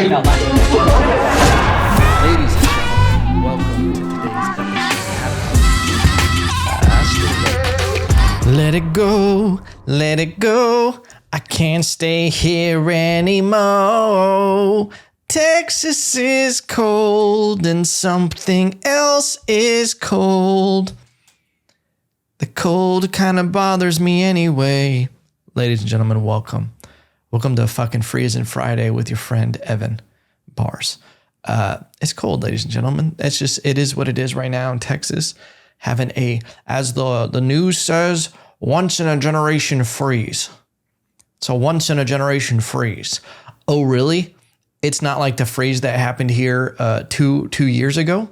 saying that loud. Ladies and gentlemen, welcome to today's episode. Let it go. I can't stay here anymore. Texas is cold and something else is cold. The cold kind of bothers me anyway. Ladies and gentlemen, welcome. Welcome to fucking Freezing Friday with your friend Evan Bars. It's cold, ladies and gentlemen. It is what it is right now in Texas. Having as the news says, once in a generation freeze. It's a once in a generation freeze. Oh, really? It's not like the freeze that happened here two years ago?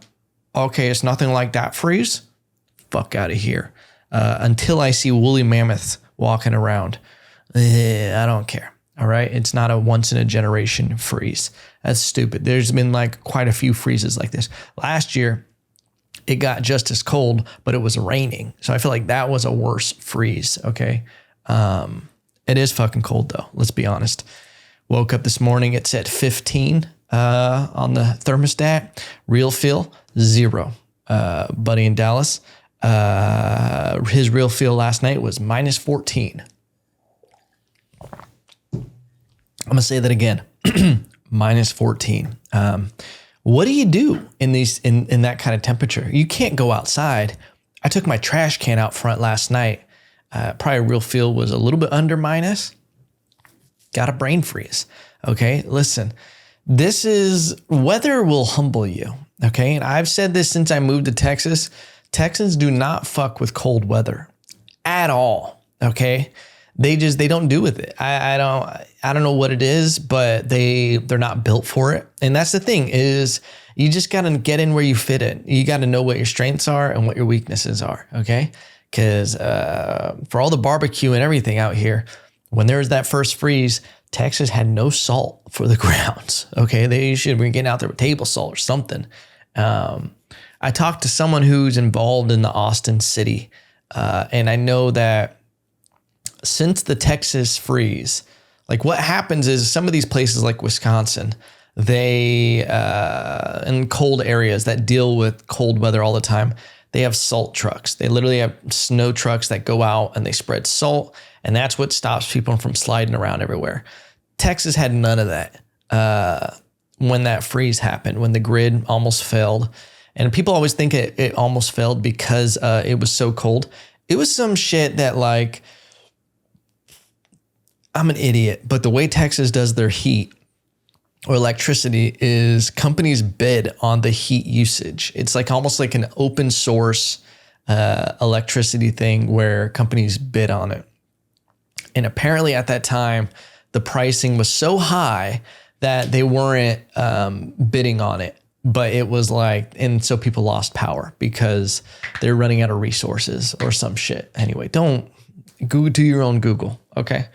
Okay, it's nothing like that freeze? Fuck out of here. Until I see woolly mammoths walking around. I don't care. All right. It's not a once in a generation freeze. That's stupid. There's been like quite a few freezes like this. Last year, it got just as cold, but it was raining. So I feel like that was a worse freeze. Okay. It is fucking cold though. Let's be honest. Woke up this morning. It's at 15 on the thermostat. Real feel 0. Buddy in Dallas, his real feel last night was minus 14. I'm gonna say that again, minus 14. What do you do in that kind of temperature? You can't go outside. I took my trash can out front last night. Probably real feel was a little bit under minus. Got a brain freeze. Okay, listen, weather will humble you. Okay, and I've said this since I moved to Texas. Texans do not fuck with cold weather at all. Okay. They don't do with it. I don't know what it is, but they're not built for it. And that's the thing is you just got to get in where you fit in. You got to know what your strengths are and what your weaknesses are. Okay. Cause, for all the barbecue and everything out here, when there was that first freeze, Texas had no salt for the grounds. Okay. They should be getting out there with table salt or something. I talked to someone who's involved in the Austin city. And I know that since the Texas freeze, like what happens is some of these places like Wisconsin, they, in cold areas that deal with cold weather all the time, they have salt trucks. They literally have snow trucks that go out and they spread salt. And that's what stops people from sliding around everywhere. Texas had none of that when that freeze happened, when the grid almost failed. And people always think it almost failed because it was so cold. It was some shit that like, I'm an idiot, but the way Texas does their heat or electricity is companies bid on the heat usage. It's like almost like an open source electricity thing where companies bid on it. And apparently at that time, the pricing was so high that they weren't bidding on it. But it was like, and so people lost power because they're running out of resources or some shit. Anyway, don't do your own Google, okay?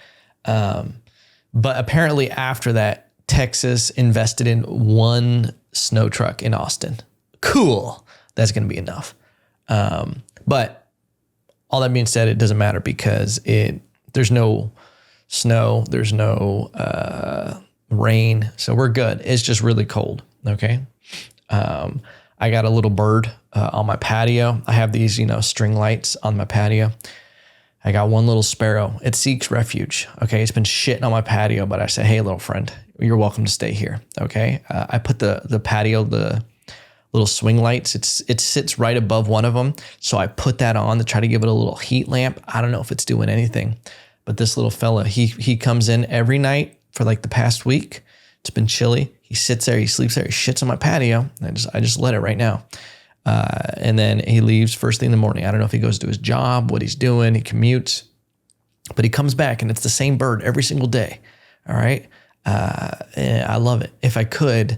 But apparently after that, Texas invested in one snow truck in Austin. Cool. That's going to be enough. But all that being said, it doesn't matter because there's no snow, there's no rain. So we're good. It's just really cold. Okay. I got a little bird on my patio. I have these, string lights on my patio. I got one little sparrow. It seeks refuge. Okay. It's been shitting on my patio, but I say, hey, little friend, you're welcome to stay here. Okay. I put the patio, the little swing lights. It sits right above one of them. So I put that on to try to give it a little heat lamp. I don't know if it's doing anything, but this little fella, he comes in every night for like the past week. It's been chilly. He sits there, he sleeps there, he shits on my patio. I just let it right now. And then he leaves first thing in the morning. I don't know if he goes to his job, what he's doing, he commutes, but he comes back and it's the same bird every single day. All right. I love it. If I could,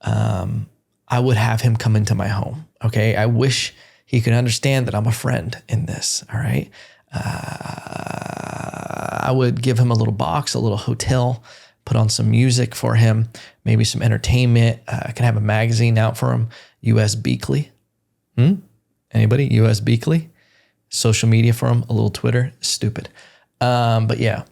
I would have him come into my home. Okay. I wish he could understand that I'm a friend in this. All right. I would give him a little box, a little hotel, put on some music for him, maybe some entertainment. I can have a magazine out for him. U.S. Beakley. Anybody? U.S. Beakley? Social media for him, a little Twitter. Stupid. But yeah,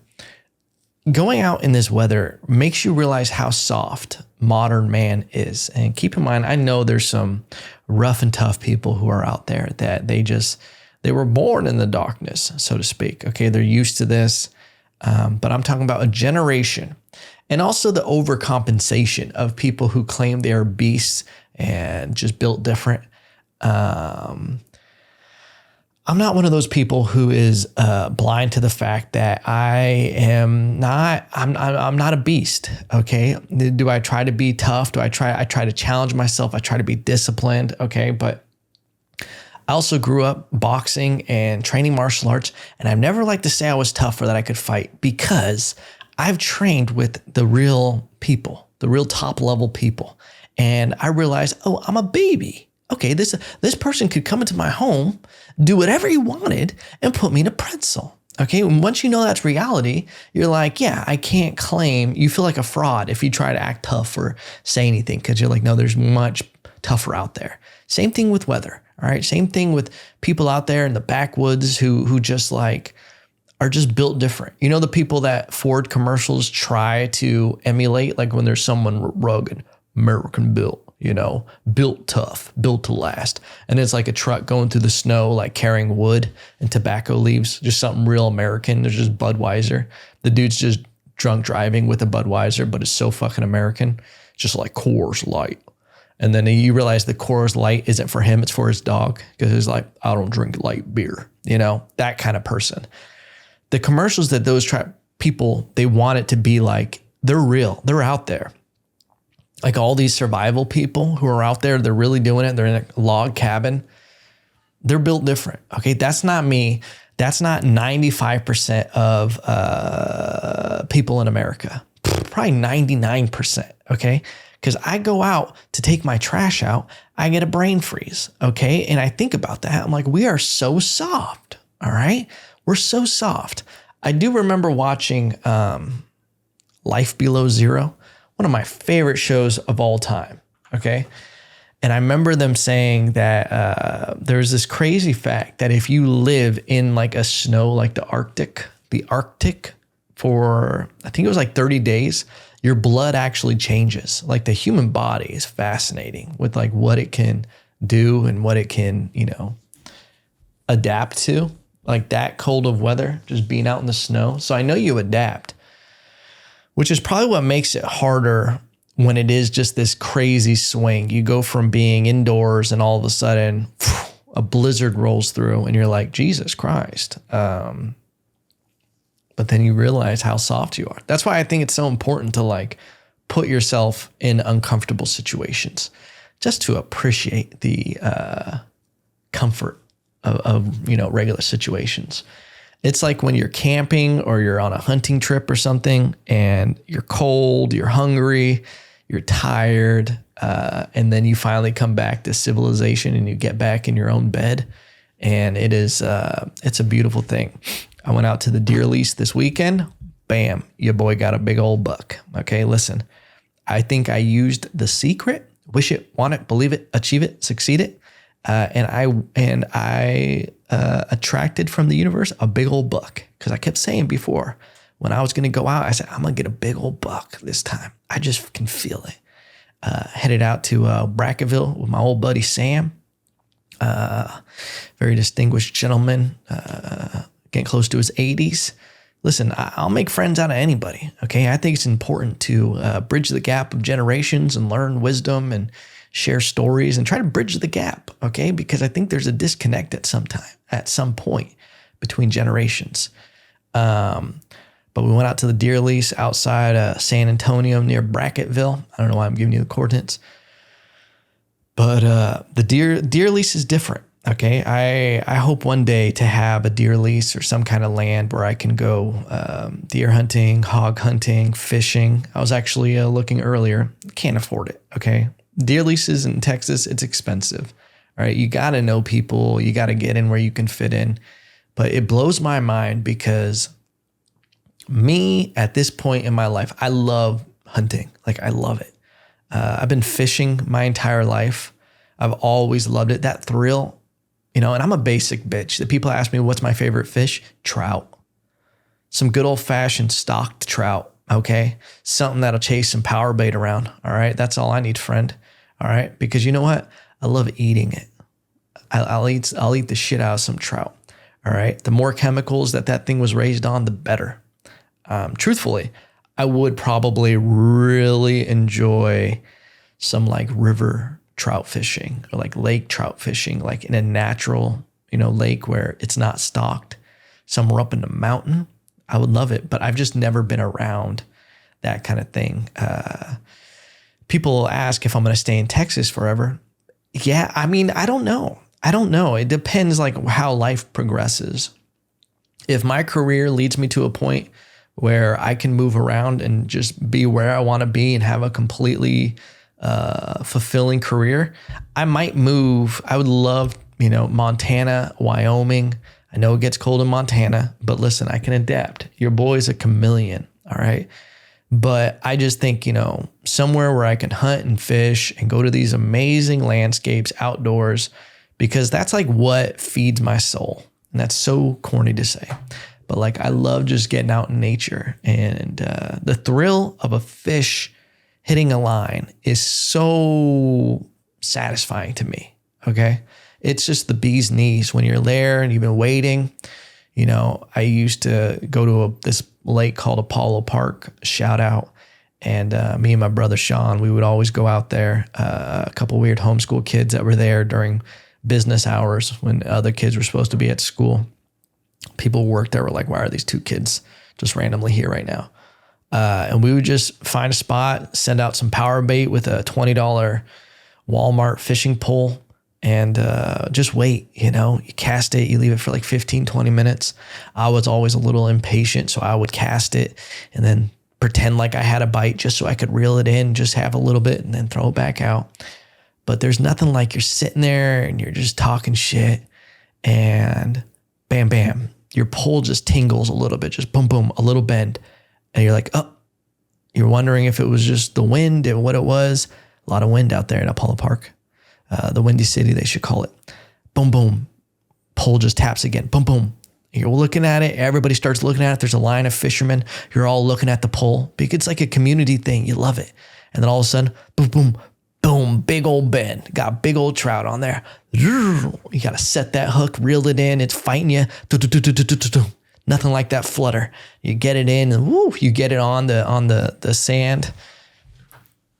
going out in this weather makes you realize how soft modern man is. And keep in mind, I know there's some rough and tough people who are out there that they were born in the darkness, so to speak. Okay, they're used to this. But I'm talking about a generation, and also the overcompensation of people who claim they are beasts and just built different. I'm not one of those people who is blind to the fact that I'm not a beast. Okay. Do I try to be tough? I try to challenge myself. I try to be disciplined. Okay. But I also grew up boxing and training martial arts, and I've never liked to say I was tough or that I could fight, because I've trained with the real people, the real top level people. And I realized, oh, I'm a baby. Okay, this person could come into my home, do whatever he wanted, and put me in a pretzel. Okay, and once you know that's reality, you're like, yeah, I can't claim. You feel like a fraud if you try to act tough or say anything, because you're like, no, there's much tougher out there. Same thing with weather. All right, same thing with people out there in the backwoods who just like are just built different. You know, the people that Ford commercials try to emulate, like when there's someone rugged, American built. You know, built tough, built to last. And it's like a truck going through the snow, like carrying wood and tobacco leaves, just something real American. There's just Budweiser. The dude's just drunk driving with a Budweiser, but it's so fucking American. Just like Coors Light. And then you realize the Coors Light isn't for him, it's for his dog. Because he's like, I don't drink light beer. You know, that kind of person. The commercials that those people, they want it to be like, they're real. They're out there. Like all these survival people who are out there, they're really doing it. They're in a log cabin. They're built different. Okay, that's not me. That's not 95% of people in America. Probably 99%. Okay, because I go out to take my trash out, I get a brain freeze. Okay, and I think about that. I'm like, we are so soft. All right, we're so soft. I do remember watching Life Below Zero. One of my favorite shows of all time, okay? And I remember them saying that there's this crazy fact that if you live in like a snow, like the Arctic for, I think it was like 30 days, your blood actually changes. Like the human body is fascinating with like what it can do and what it can, you know, adapt to. Like that cold of weather, just being out in the snow. So I know you adapt. Which is probably what makes it harder when it is just this crazy swing. You go from being indoors and all of a sudden a blizzard rolls through and you're like, Jesus Christ. But then you realize how soft you are. That's why I think it's so important to like put yourself in uncomfortable situations just to appreciate the comfort of you know, regular situations. It's like when you're camping or you're on a hunting trip or something and you're cold, you're hungry, you're tired, and then you finally come back to civilization and you get back in your own bed. And it's a beautiful thing. I went out to the deer lease this weekend. Bam, your boy got a big old buck. Okay, listen, I think I used the secret, wish it, want it, believe it, achieve it, succeed it. And I attracted from the universe a big old buck, because I kept saying before when I was going to go out, I said, I'm going to get a big old buck this time. I just can feel it. Headed out to Bracketville with my old buddy Sam, very distinguished gentleman, getting close to his 80s. Listen, I'll make friends out of anybody. Okay, I think it's important to bridge the gap of generations and learn wisdom and share stories and try to bridge the gap, okay? Because I think there's a disconnect at some point between generations. But we went out to the deer lease outside San Antonio near Bracketville. I don't know why I'm giving you the coordinates. But the deer lease is different, okay? I hope one day to have a deer lease or some kind of land where I can go deer hunting, hog hunting, fishing. I was actually looking earlier. Can't afford it, okay? Deer leases in Texas, it's expensive. All right, you got to know people. You got to get in where you can fit in. But it blows my mind because me at this point in my life, I love hunting. Like I love it. I've been fishing my entire life. I've always loved it. That thrill, you know, and I'm a basic bitch. The people ask me, what's my favorite fish? Trout. some good old fashioned stocked trout. Okay. Something that'll chase some power bait around. All right. That's all I need, friend. All right. Because you know what? I love eating it. I'll eat the shit out of some trout. All right. The more chemicals that thing was raised on, the better. Truthfully, I would probably really enjoy some like river trout fishing or like lake trout fishing, like in a natural, lake where it's not stocked. Somewhere up in the mountain, I would love it, but I've just never been around that kind of thing. People ask if I'm going to stay in Texas forever. Yeah, I mean, I don't know. It depends like how life progresses. If my career leads me to a point where I can move around and just be where I want to be and have a completely fulfilling career, I might move. I would love, Montana, Wyoming. I know it gets cold in Montana, but listen, I can adapt. Your boy's a chameleon, all right? But I just think, somewhere where I can hunt and fish and go to these amazing landscapes outdoors, because that's like what feeds my soul. And that's so corny to say. But like, I love just getting out in nature, and the thrill of a fish hitting a line is so satisfying to me. Okay. It's just the bee's knees when you're there and you've been waiting. I used to go to this lake called Apollo Park, shout out. And me and my brother Sean, we would always go out there. A couple weird homeschool kids that were there during business hours when other kids were supposed to be at school. People worked there were like, why are these two kids just randomly here right now? And we would just find a spot, send out some power bait with a $20 Walmart fishing pole, and just wait. You cast it, you leave it for like 15, 20 minutes. I was always a little impatient, so I would cast it and then pretend like I had a bite just so I could reel it in, just have a little bit and then throw it back out. But there's nothing like you're sitting there and you're just talking shit and bam, bam, your pole just tingles a little bit, just boom, boom, a little bend. And you're like, oh, you're wondering if it was just the wind and what it was. A lot of wind out there in Apollo Park. The Windy City, they should call it. Boom, boom. Pole just taps again. Boom, boom. You're looking at it. Everybody starts looking at it. There's a line of fishermen. You're all looking at the pole because it's like a community thing. You love it. And then all of a sudden, boom, boom, boom, big old bend. Got big old trout on there. You got to set that hook, reel it in. It's fighting you. Nothing like that flutter. You get it in and woo, you get it on the sand.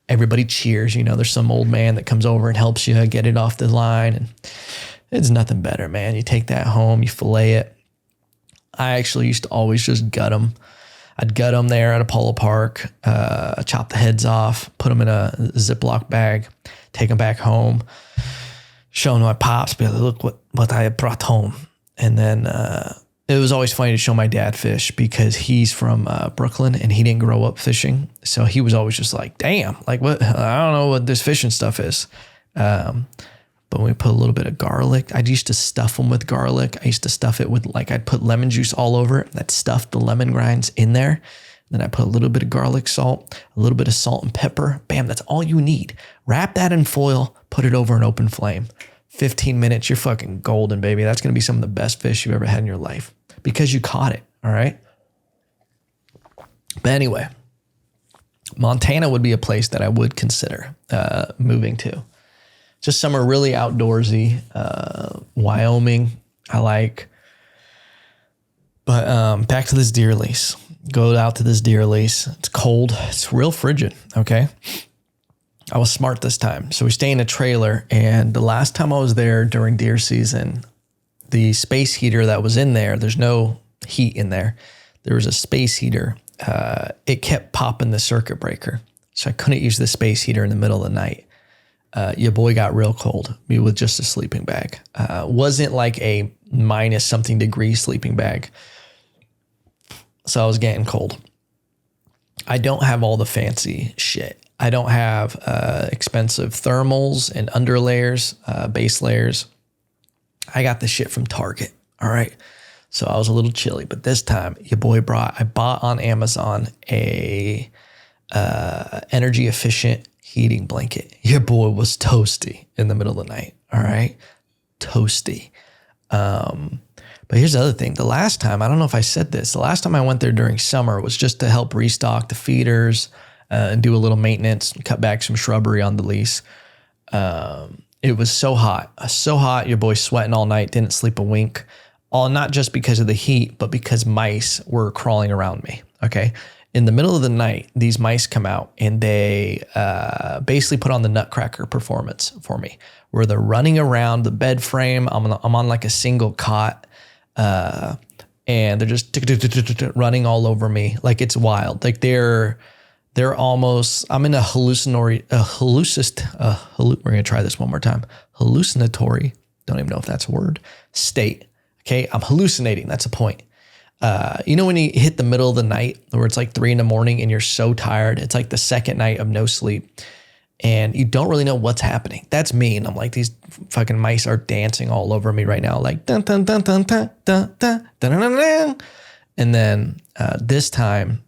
Everybody cheers. There's some old man that comes over and helps you get it off the line. And it's nothing better, man. You take that home, you fillet it. I actually used to always just gut them. I'd gut them there at Apollo Park, chop the heads off, put them in a Ziploc bag, take them back home, show them my pops, be like, look what I brought home. And then it was always funny to show my dad fish because he's from Brooklyn and he didn't grow up fishing. So he was always just like, damn, like what? I don't know what this fishing stuff is. But when we put a little bit of garlic, I used to stuff them with garlic. I used to stuff it with I'd put lemon juice all over it. I'd stuff the lemon grinds in there. Then I put a little bit of garlic salt, a little bit of salt and pepper. Bam, that's all you need. Wrap that in foil, put it over an open flame. 15 minutes, you're fucking golden, baby. That's going to be some of the best fish you've ever had in your life because you caught it, all right? But anyway, Montana would be a place that I would consider moving to. Just somewhere really outdoorsy. Wyoming, I like. But back to this deer lease. Go out to this deer lease. It's cold. It's real frigid, okay? I was smart this time. So we stay in a trailer, and the last time I was there during deer season, the space heater that was in there, there's no heat in there. There was a space heater. It kept popping the circuit breaker. So I couldn't use the space heater in the middle of the night. Your boy got real cold with just a sleeping bag. Wasn't like a minus something degree sleeping bag. So I was getting cold. I don't have all the fancy shit. I don't have expensive thermals and underlayers, base layers. I got the shit from Target. All right. So I was a little chilly, but this time your boy I bought on Amazon a energy efficient heating blanket. Your boy was toasty in the middle of the night. All right. Toasty. But here's the other thing. The last time, I don't know if I said this, the last time I went there during summer was just to help restock the feeders and do a little maintenance, cut back some shrubbery on the lease. It was so hot. Your boy sweating all night, didn't sleep a wink. All not just because of the heat, but because mice were crawling around me. Okay. In the middle of the night, these mice come out and they basically put on the Nutcracker performance for me, where they're running around the bed frame. I'm on like a single cot, and they're just running all over me. Like it's wild. Like they're almost, I'm in a we're going to try this one more time. Hallucinatory. Don't even know if that's a word. State. Okay. I'm hallucinating. That's a point. You know, when you hit the middle of the night where it's like 3 a.m. and you're so tired, it's like the second night of no sleep and you don't really know what's happening. That's me. And I'm like, these fucking mice are dancing all over me right now. Like, dun, dun, dun, dun, dun, dun, dun, dun, dun, dun. And then, this time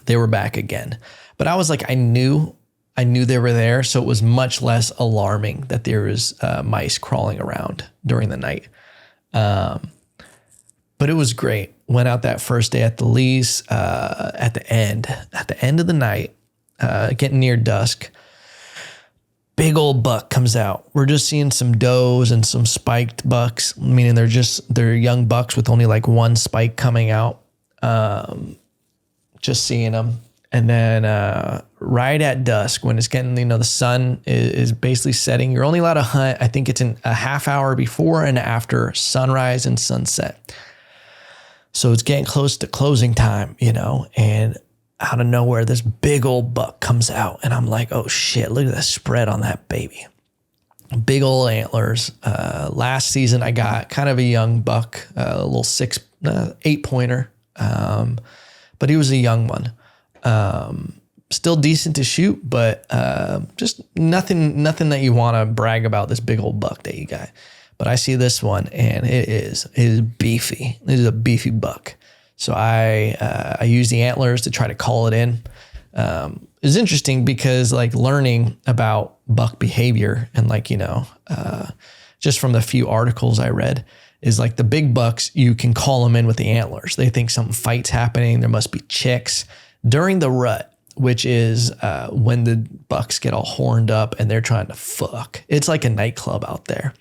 they were back again, but I was like, I knew they were there. So it was much less alarming that there was, mice crawling around during the night. But it was great. Went out that first day at the lease, at the end of the night, getting near dusk, big old buck comes out. We're just seeing some does and some spiked bucks, meaning they're young bucks with only like one spike coming out. Just seeing them. And then, right at dusk when it's getting, the sun is basically setting, you're only allowed to hunt. I think it's in a half hour before and after sunrise and sunset. So it's getting close to closing time, and out of nowhere, this big old buck comes out and I'm like, oh shit, look at the spread on that baby. Big old antlers. Last season, I got kind of a young buck, a little 8 pointer. But he was a young one. Still decent to shoot, but, just nothing that you want to brag about this big old buck that you got. But I see this one and it is beefy. It is a beefy buck. So I use the antlers to try to call it in. It's interesting because like learning about buck behavior and like, just from the few articles I read is like the big bucks, you can call them in with the antlers. They think some fight's happening. There must be chicks during the rut, which is when the bucks get all horned up and they're trying to fuck. It's like a nightclub out there.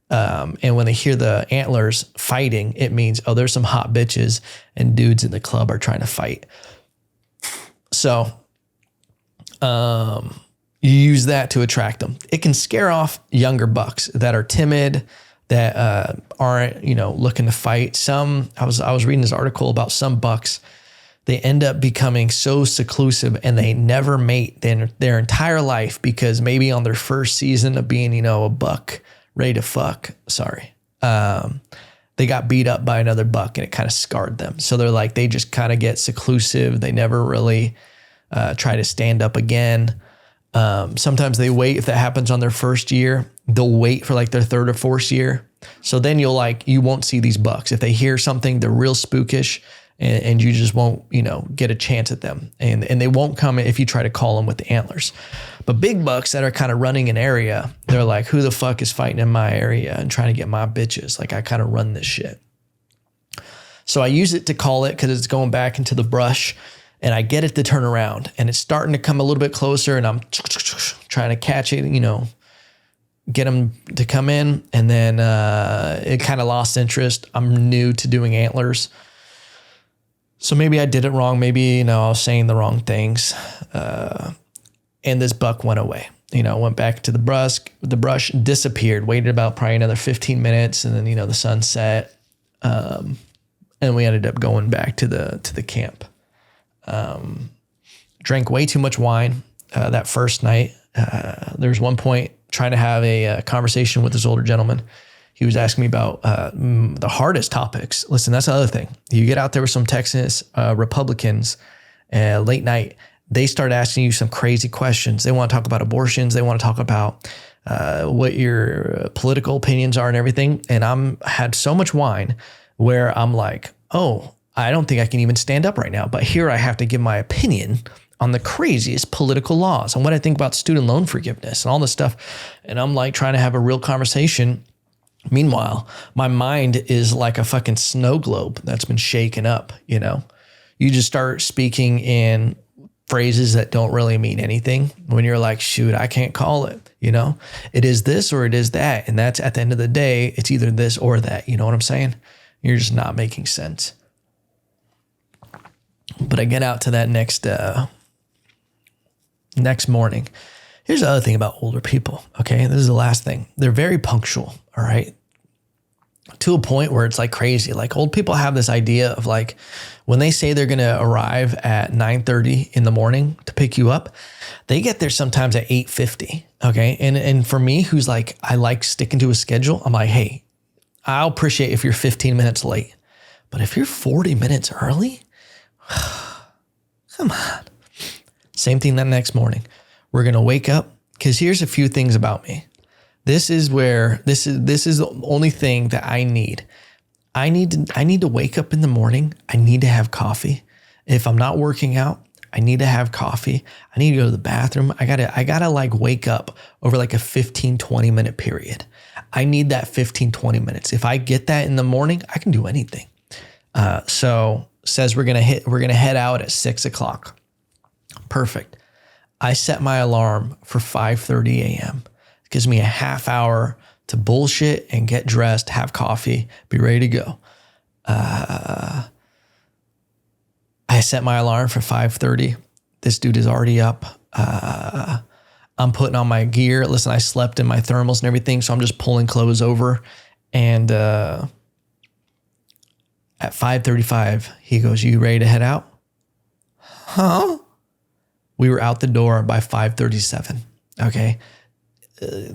And when they hear the antlers fighting, it means, oh, there's some hot bitches and dudes in the club are trying to fight. So, you use that to attract them. It can scare off younger bucks that are timid, that, aren't, looking to fight. I was reading this article about some bucks. They end up becoming so seclusive and they never mate their entire life because maybe on their first season of being, a buck ready to fuck, they got beat up by another buck and it kind of scarred them. So they're like, they just kind of get seclusive. They never really try to stand up again. Sometimes they wait. If that happens on their first year, they'll wait for like their third or fourth year. So then you won't see these bucks. If they hear something, they're real spookish and you just won't, get a chance at them. And they won't come if you try to call them with the antlers. But big bucks that are kind of running an area, they're like, who the fuck is fighting in my area and trying to get my bitches? Like I kind of run this shit. So I use it to call it because it's going back into the brush and I get it to turn around and it's starting to come a little bit closer and I'm trying to catch it, get them to come in. And then it kind of lost interest. I'm new to doing antlers. So maybe I did it wrong. Maybe, I was saying the wrong things. And this buck went away, went back to the brush disappeared, waited about probably another 15 minutes. And then, the sun set. And we ended up going back to the camp. Drank way too much wine, that first night. There was one point trying to have a conversation with this older gentleman. He was asking me about the hardest topics. Listen, that's the other thing. You get out there with some Texas Republicans late night, they start asking you some crazy questions. They want to talk about abortions. They want to talk about what your political opinions are and everything. And had so much wine where I'm like, oh, I don't think I can even stand up right now. But here I have to give my opinion on the craziest political laws and what I think about student loan forgiveness and all this stuff. And I'm like trying to have a real conversation Meanwhile, my mind is like a fucking snow globe that's been shaken up, you know? You just start speaking in phrases that don't really mean anything when you're like, shoot, I can't call it, you know? It is this or it is that. And that's at the end of the day, it's either this or that. You know what I'm saying? You're just not making sense. But I get out to that next morning. Here's the other thing about older people, okay? This is the last thing. They're very punctual, all right? To a point where it's like crazy. Like old people have this idea of like, when they say they're going to arrive at 9:30 in the morning to pick you up, they get there sometimes at 8:50, okay? And for me, who's like, I like sticking to a schedule, I'm like, hey, I'll appreciate if you're 15 minutes late. But if you're 40 minutes early, come on. Same thing that next morning. We're going to wake up, because here's a few things about me. This is the only thing that I need. I need to wake up in the morning. I need to have coffee. If I'm not working out, I need to have coffee. I need to go to the bathroom. I gotta like wake up over like a 15, 20 minute period. I need that 15, 20 minutes. If I get that in the morning, I can do anything. So says we're gonna head out at 6:00. Perfect. I set my alarm for 5:30 a.m. It gives me a half hour to bullshit and get dressed, have coffee, be ready to go. I set my alarm for 5:30. This dude is already up. I'm putting on my gear. Listen, I slept in my thermals and everything, so I'm just pulling clothes over. And at 5:35, he goes, "You ready to head out?" Huh? We were out the door by 5:37. Okay.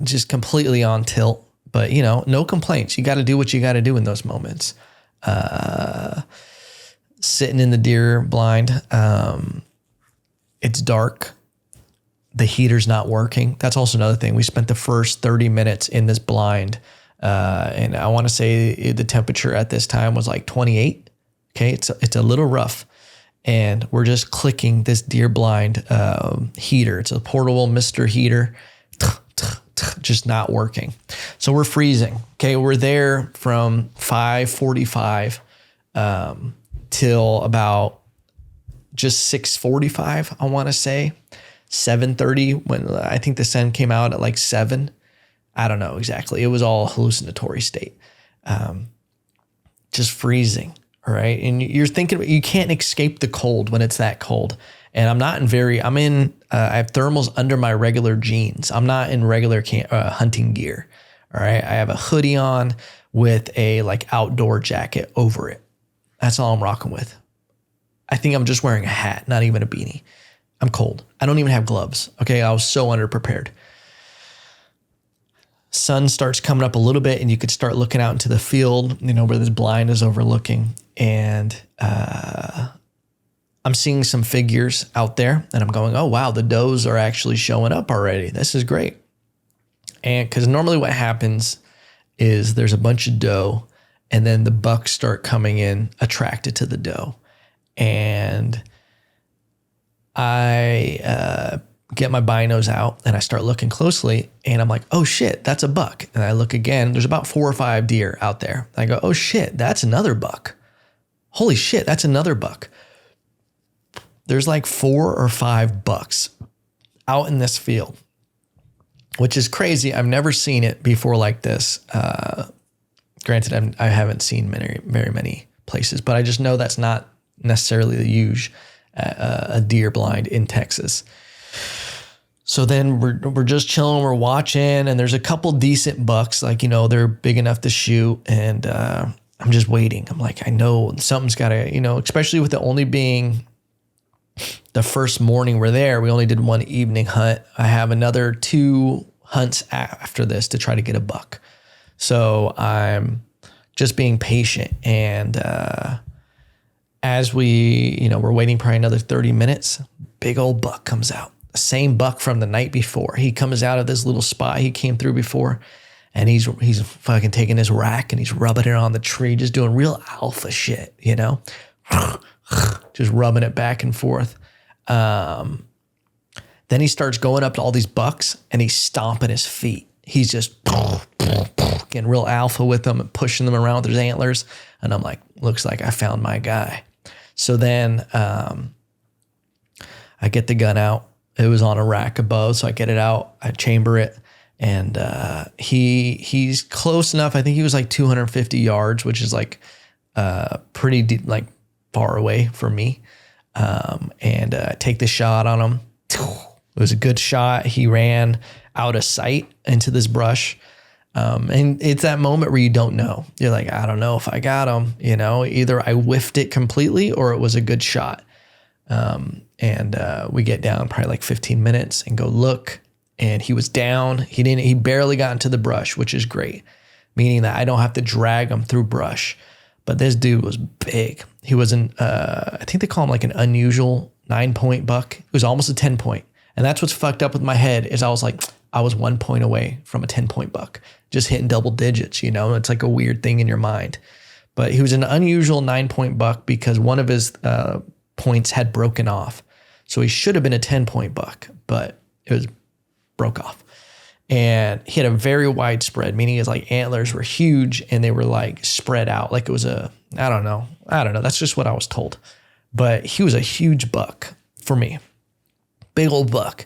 Just completely on tilt, but you know, no complaints. You got to do what you got to do in those moments. Sitting in the deer blind. It's dark. The heater's not working. That's also another thing. We spent the first 30 minutes in this blind. And I want to say the temperature at this time was like 28. Okay. It's a little rough. And we're just clicking this deer blind heater. It's a portable Mr. Heater, just not working. So we're freezing. Okay, we're there from 5:45 till about just 6:45. I want to say 7:30 when I think the sun came out at like 7. I don't know exactly. It was all hallucinatory state. Just freezing. All right. And you're thinking you can't escape the cold when it's that cold. And I have thermals under my regular jeans. I'm not in regular hunting gear. All right. I have a hoodie on with a like outdoor jacket over it. That's all I'm rocking with. I think I'm just wearing a hat, not even a beanie. I'm cold. I don't even have gloves. Okay. I was so underprepared. Sun starts coming up a little bit and you could start looking out into the field, you know, where this blind is overlooking. And I'm seeing some figures out there and I'm going, oh, wow, the does are actually showing up already. This is great. And because normally what happens is there's a bunch of doe and then the bucks start coming in attracted to the doe. And I get my binos out and I start looking closely and I'm like, oh shit, that's a buck. And I look again, there's about 4 or 5 deer out there. I go, oh shit, that's another buck. Holy shit, that's another buck. There's like 4 or 5 bucks out in this field, which is crazy. I've never seen it before like this. Granted, I haven't seen very many places, but I just know that's not necessarily the huge a deer blind in Texas. So then we're just chilling, we're watching, and there's a couple decent bucks, like, you know, they're big enough to shoot, and I'm just waiting. I'm like, I know something's got to, you know, especially with it only being the first morning we're there, we only did one evening hunt. I have another 2 hunts after this to try to get a buck. So I'm just being patient, and as we, you know, we're waiting probably another 30 minutes, big old buck comes out. The same buck from the night before. He comes out of this little spot he came through before, and he's fucking taking his rack and he's rubbing it on the tree, just doing real alpha shit, you know, just rubbing it back and forth. Then he starts going up to all these bucks and he's stomping his feet. He's just getting real alpha with them and pushing them around with his antlers. And I'm like, looks like I found my guy. So then I get the gun out. It was on a rack above, so I get it out, I chamber it, and he's close enough. I think he was like 250 yards, which is like pretty deep, like far away from me. And take the shot on him. It was a good shot. He ran out of sight into this brush. And it's that moment where you don't know. You're like, I don't know if I got him, either I whiffed it completely or it was a good shot. And we get down probably like 15 minutes and go look, and he was down. He barely got into the brush, which is great, meaning that I don't have to drag him through brush. But this dude was big. He was I think they call him like an unusual 9-point buck. It was almost a 10-point. And that's what's fucked up with my head is I was like, I was 1 point away from a 10-point buck, just hitting double digits, It's like a weird thing in your mind. But he was an unusual 9-point buck because one of his points had broken off. So he should have been a 10-point buck, but it was broke off. And he had a very wide spread, meaning his like antlers were huge and they were like spread out. Like it was I don't know. That's just what I was told. But he was a huge buck for me. Big old buck,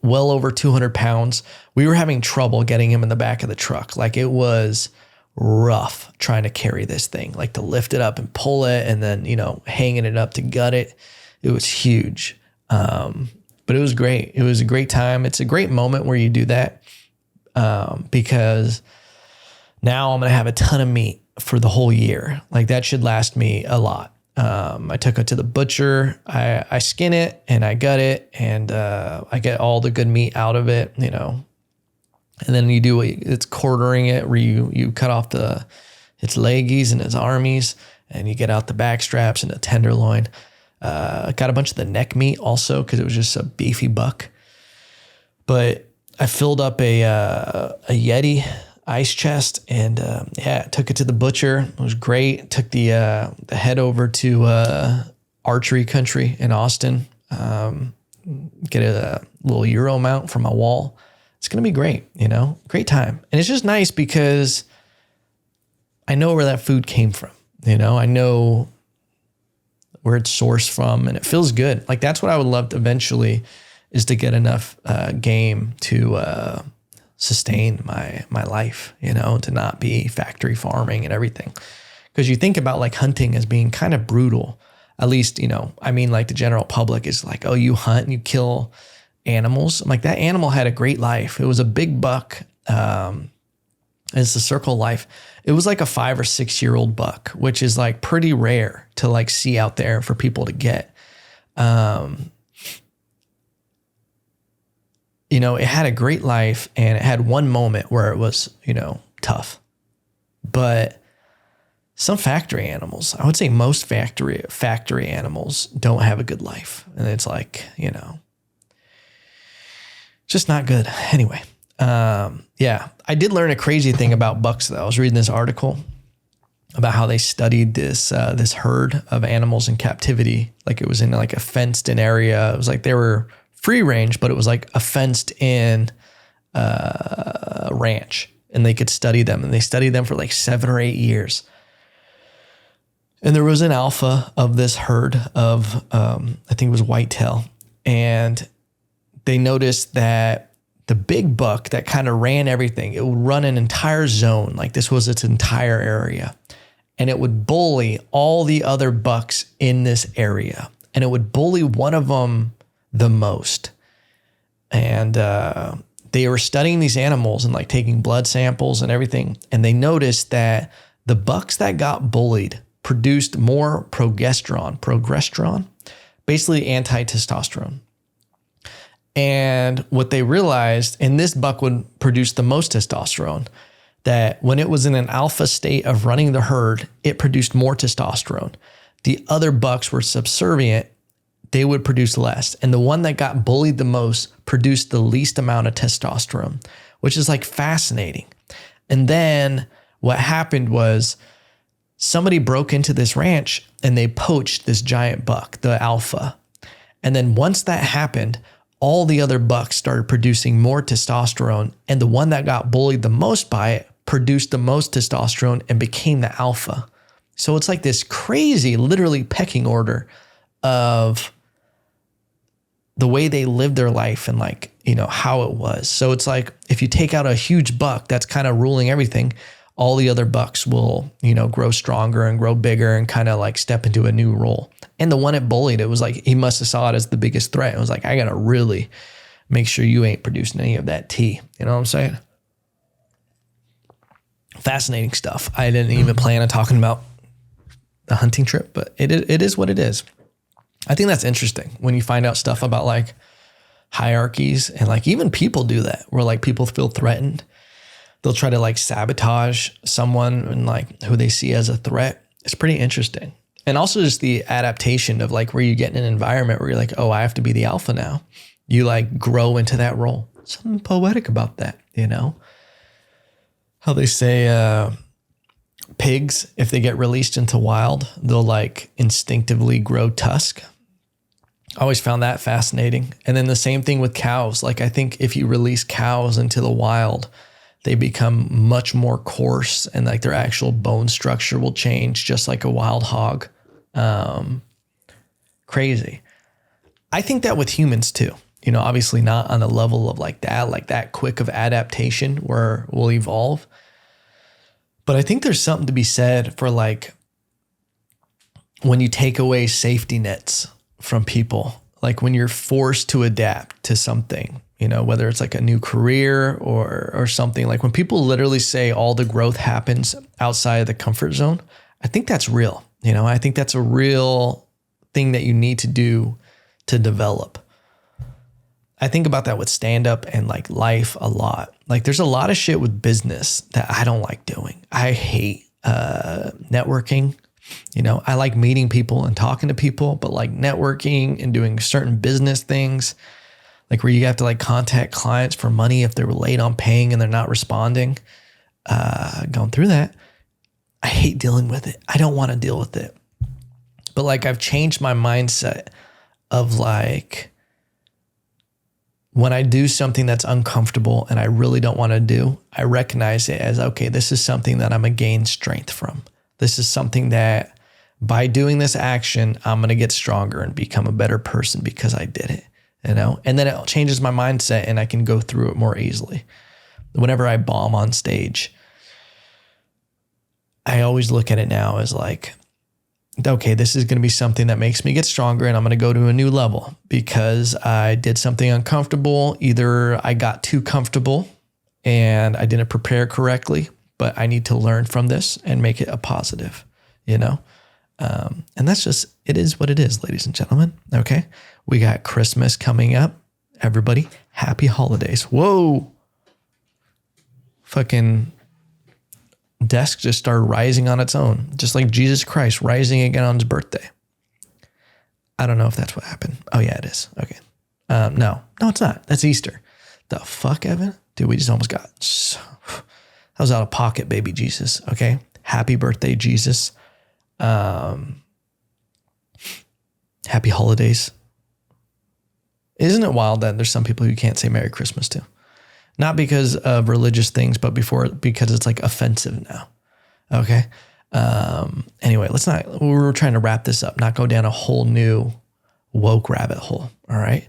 well over 200 pounds. We were having trouble getting him in the back of the truck. Like it was rough trying to carry this thing, like to lift it up and pull it and then, hanging it up to gut it. It was huge. But it was great. It was a great time. It's a great moment where you do that. Because now I'm going to have a ton of meat for the whole year. Like that should last me a lot. I took it to the butcher, I skin it and I gut it and, I get all the good meat out of it, and then you do it's quartering it where you cut off its leggies and its armies and you get out the back straps and the tenderloin. Got a bunch of the neck meat also, cause it was just a beefy buck, but I filled up a Yeti ice chest and took it to the butcher. It was great. Took the head over to archery country in Austin. Get a little Euro mount for my wall. It's gonna be great, great time. And it's just nice because I know where that food came from. I know where it's sourced from, and it feels good. Like that's what I would love to eventually is to get enough game to sustain my life, to not be factory farming and everything. Because you think about like hunting as being kind of brutal, at least, like the general public is like, oh, you hunt and you kill animals. I'm like, that animal had a great life. It was a big buck. It's the circle of life. It was like a 5 or 6 year old buck, which is like pretty rare to like see out there for people to get. It had a great life and it had one moment where it was, tough. But some factory animals, I would say most factory animals don't have a good life. And it's like, just not good. Anyway, I did learn a crazy thing about bucks though. I was reading this article about how they studied this herd of animals in captivity. Like it was in like a fenced in area. It was like they were free range, but it was like a fenced in ranch and they could study them, and they studied them for like 7 or 8 years. And there was an alpha of this herd of, I think it was whitetail. And they noticed that the big buck that kind of ran everything, it would run an entire zone. Like this was its entire area. And it would bully all the other bucks in this area. And it would bully one of them the most. And they were studying these animals and like taking blood samples and everything. And they noticed that the bucks that got bullied produced more progesterone, basically anti-testosterone. And what they realized, and this buck would produce the most testosterone, that when it was in an alpha state of running the herd, it produced more testosterone. The other bucks were subservient, they would produce less. And the one that got bullied the most produced the least amount of testosterone, which is like fascinating. And then what happened was somebody broke into this ranch and they poached this giant buck, the alpha. And then once that happened, all the other bucks started producing more testosterone, and the one that got bullied the most by it produced the most testosterone and became the alpha. So it's like this crazy, literally pecking order of the way they lived their life and like, how it was. So it's like, if you take out a huge buck that's kind of ruling everything, all the other bucks will, grow stronger and grow bigger and kind of like step into a new role. And the one it bullied, it was like, he must have saw it as the biggest threat. It was like, I got to really make sure you ain't producing any of that tea. You know what I'm saying? Fascinating stuff. I didn't even plan on talking about the hunting trip, but it is what it is. I think that's interesting when you find out stuff about like hierarchies and like even people do that where like people feel threatened. They'll try to like sabotage someone and like who they see as a threat. It's pretty interesting. And also just the adaptation of like where you get in an environment where you're like, oh, I have to be the alpha now. You like grow into that role. Something poetic about that, How they say pigs, if they get released into wild, they'll like instinctively grow tusk. I always found that fascinating. And then the same thing with cows. Like I think if you release cows into the wild, they become much more coarse and like their actual bone structure will change just like a wild hog. Crazy. I think that with humans too, obviously not on the level of like that quick of adaptation where we'll evolve. But I think there's something to be said for like when you take away safety nets from people, like when you're forced to adapt to something, whether it's like a new career or something, like when people literally say all the growth happens outside of the comfort zone, I think that's real. I think that's a real thing that you need to do to develop. I think about that with stand-up and like life a lot. Like there's a lot of shit with business that I don't like doing. I hate networking. I like meeting people and talking to people, but like networking and doing certain business things, like where you have to like contact clients for money if they're late on paying and they're not responding, going through that. I hate dealing with it. I don't want to deal with it. But like I've changed my mindset of like, when I do something that's uncomfortable and I really don't want to do, I recognize it as, okay, this is something that I'm going to gain strength from. This is something that by doing this action, I'm going to get stronger and become a better person because I did it, and then it changes my mindset and I can go through it more easily. Whenever I bomb on stage, I always look at it now as like, okay, this is going to be something that makes me get stronger and I'm going to go to a new level because I did something uncomfortable. Either I got too comfortable and I didn't prepare correctly, but I need to learn from this and make it a positive, and that's just, it is what it is, ladies and gentlemen. Okay. We got Christmas coming up. Everybody, happy holidays. Whoa. Fucking desk just started rising on its own, just like Jesus Christ rising again on his birthday. I don't know if that's what happened. Oh yeah, it is. Okay. No, it's not. That's Easter. The fuck, Evan? Dude, we just almost got that was out of pocket, baby Jesus. Okay. Happy birthday, Jesus. Happy holidays. Isn't it wild that there's some people who can't say Merry Christmas to? Not because of religious things, but because it's like offensive now. Okay. Anyway, we're trying to wrap this up, not go down a whole new woke rabbit hole. All right.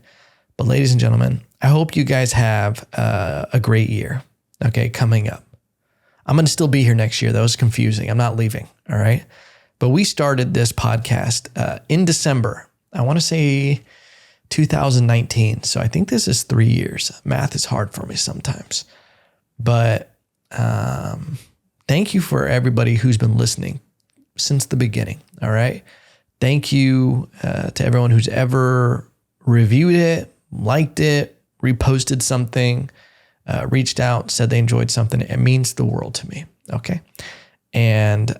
But ladies and gentlemen, I hope you guys have a great year. Okay. Coming up. I'm going to still be here next year. That was confusing. I'm not leaving. All right. But we started this podcast in December. I want to say 2019. So I think this is 3 years. Math is hard for me sometimes. But thank you for everybody who's been listening since the beginning. All right. Thank you to everyone who's ever reviewed it, liked it, reposted something, reached out, said they enjoyed something. It means the world to me. Okay. And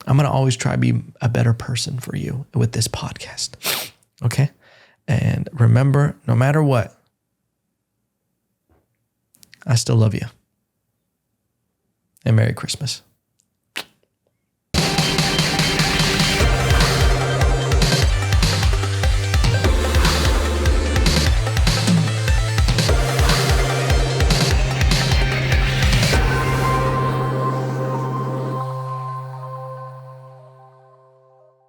I'm going to always try to be a better person for you with this podcast. Okay. And remember, no matter what, I still love you. And Merry Christmas.